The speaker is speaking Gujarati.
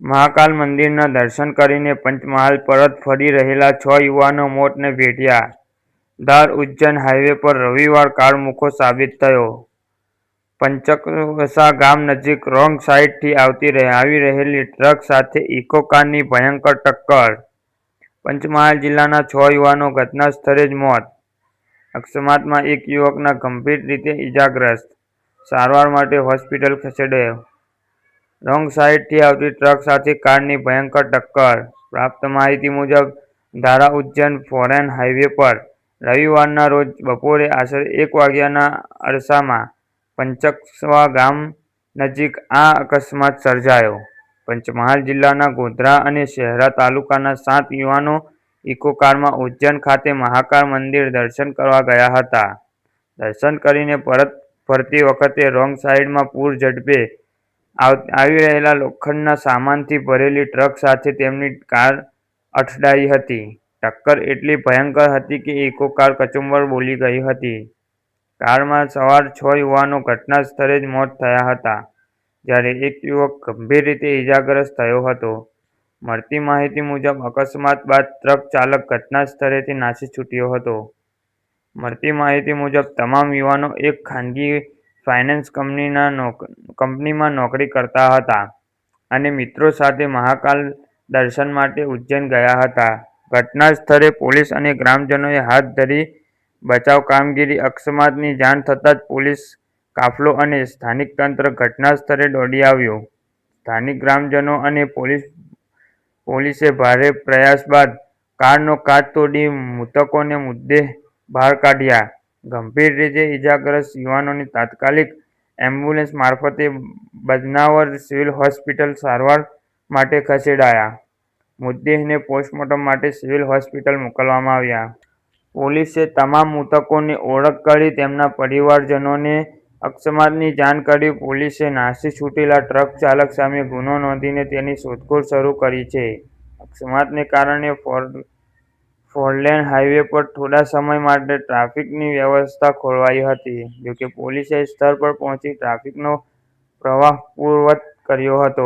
મહાકાલ મંદિરના દર્શન કરીને પંચમહાલ પરત ફરી રહેલા 6 યુવાનો મોતને ભેટ્યા. ધાર ઉજ્જૈન હાઈવે પર રવિવાર કાળમુખો સાબિત થયો. પંચકસા ગામ નજીક રોંગ સાઈડથી આવી રહેલી ટ્રક સાથે ઇકો કારની ભયંકર ટક્કર. પંચમહાલ જિલ્લાના 6 યુવાનો ઘટના સ્થળે જ મોત. અકસ્માતમાં એક યુવકના ગંભીર રીતે ઇજાગ્રસ્ત, સારવાર માટે હોસ્પિટલ ખસેડાયો. રોંગ સાઈડથી આવતી ટ્રક સાથે કારની ભયંકર ટક્કર. પ્રાપ્ત માહિતી મુજબ ધારા ઉજ્જૈન ફોરેન હાઈવે પર રવિવારના રોજ બપોરે આશરે 1 વાગ્યાના અરસામાં પંચકસવા ગામ નજીક આ અકસ્માત સર્જાયો. પંચમહાલ જિલ્લાના ગોધરા અને શહેરા તાલુકાના 7 યુવાનો ઇકો કારમાં ઉજ્જૈન ખાતે મહાકાલ મંદિર દર્શન કરવા ગયા હતા. દર્શન કરીને પરત ફરતી વખતે રોંગ સાઈડમાં પૂર ઝડપે આવી રહેલા લોખંડના સામાનથી ભરેલી ટ્રક સાથે તેમની કાર અથડાઈ હતી. ટક્કર એટલી ભયંકર હતી કે ઇકો કાર કચુંબર બોલી ગઈ હતી. કારમાં સવાર 6 યુવાનો ઘટના સ્થળે જ મોત થયા હતા, જ્યારે એક યુવક ગંભીર રીતે ઇજાગ્રસ્ત થયો હતો. મળતી માહિતી મુજબ અકસ્માત બાદ ટ્રક ચાલક ઘટના સ્થળેથી નાસી છૂટ્યો હતો. મળતી માહિતી મુજબ તમામ યુવાનો એક ખાનગી ફાઇનાન્સ કંપનીમાં નોકરી કરતા હતા અને મિત્રો સાથે મહાકાલ દર્શન માટે ઉજ્જૈન ગયા હતા. ઘટના સ્થળે પોલીસ અને ગ્રામજનોએ હાથ ધરી બચાવ કામગીરી. અકસ્માતની જાણ થતાં જ પોલીસ કાફલો અને સ્થાનિક તંત્ર ઘટના સ્થળે દોડી આવ્યું. સ્થાનિક ગ્રામજનો અને પોલીસે ભારે પ્રયાસ બાદ કારનો કાચ તોડી મૃતકોને મૃતદેહ બહાર કાઢ્યા. ગંભીર રીતે ઇજાગ્રસ્ત યુવાનોને તાત્કાલિક એમ્બ્યુલન્સ મારફતે બજનાવર સિવિલ હોસ્પિટલ સારવાર માટે ખસેડાયા. મૃતદેહને પોસ્ટમોર્ટમ માટે સિવિલ હોસ્પિટલ મોકલવામાં આવ્યા. પોલીસે તમામ મૃતકોની ઓળખ કરી તેમના પરિવારજનોને અકસ્માતની જાણ કરી. પોલીસે નાસી છૂટેલા ટ્રક ચાલક સામે ગુનો નોંધીને તેની શોધખોળ શરૂ કરી છે. અકસ્માતને કારણે ફોરલેન હાઈવે પર થોડા સમય માટે ટ્રાફિકની વ્યવસ્થા ખોરવાઈ હતી. જોકે પોલીસે સ્થળ પર પહોંચી ટ્રાફિકનો પ્રવાહ પૂર્વવત કર્યો હતો.